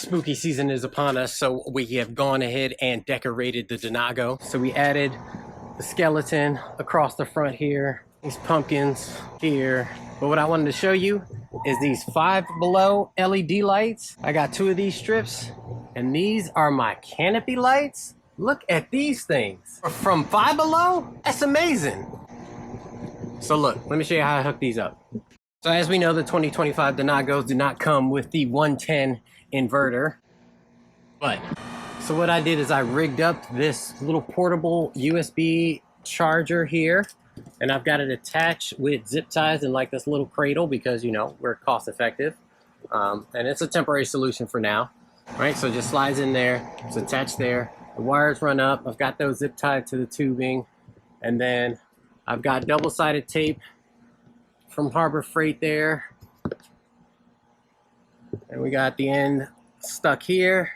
spooky season is upon us, so we have gone ahead and decorated the Denago. So we added the skeleton across the front here, these pumpkins here. But what I wanted to show you is these Five Below LED lights. I got 2 of these strips, and these are my Canopy lights. Look at these things. From Five Below? That's amazing. So look, let me show you how I hook these up. So as we know, the 2025 Denagos do not come with the 110 inverter. But, so what I did is I rigged up this little portable USB charger here. And I've got it attached with zip ties and like this little cradle because, you know, we're cost effective. And it's a temporary solution for now. Right, so it just slides in there. It's attached there. The wires run up. I've got those zip tied to the tubing. And then I've got double-sided tape from Harbor Freight there. And we got the end stuck here.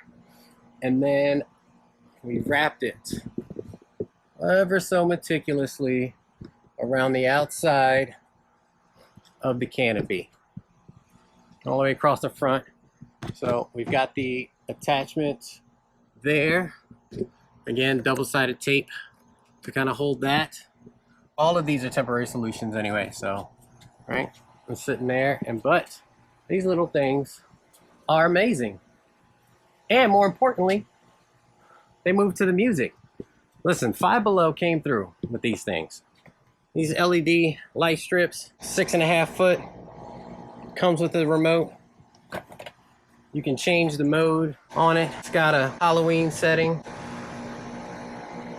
And then we wrapped it ever so meticulously around the outside of the canopy, all the way across the front. So we've got the attachment there. Again, double-sided tape to kind of hold that. All of these are temporary solutions anyway, so, right? I'm sitting there, but these little things are amazing. And more importantly, they move to the music. Listen, Five Below came through with these things. These LED light strips, 6.5 foot, comes with a remote. You can change the mode on it. It's got a Halloween setting.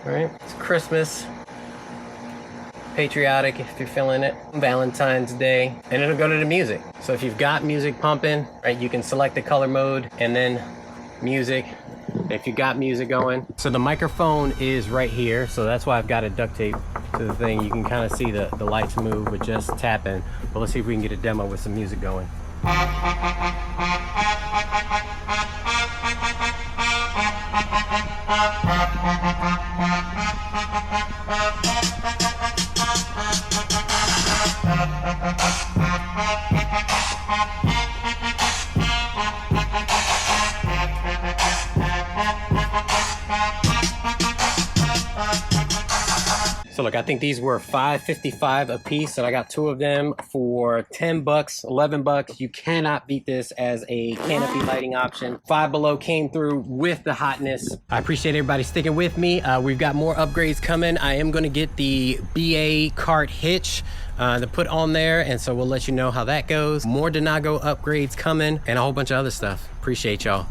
All right, it's Christmas, patriotic if you're feeling it, Valentine's Day, and it'll go to the music. So if you've got music pumping, right, you can select the color mode and then music. If you got music going. So the microphone is right here, so that's why I've got it duct tape to the thing. You can kind of see the lights move with just tapping. But let's see if we can get a demo with some music going. So look, I think these were $5.55 a piece, and I got 2 of them for 10 bucks, 11 bucks. You cannot beat this as a canopy lighting option. Five Below came through with the hotness. I appreciate everybody sticking with me. We've got more upgrades coming. I am going to get the BA cart hitch to put on there, and so we'll let you know how that goes. More Denago upgrades coming and a whole bunch of other stuff. Appreciate y'all.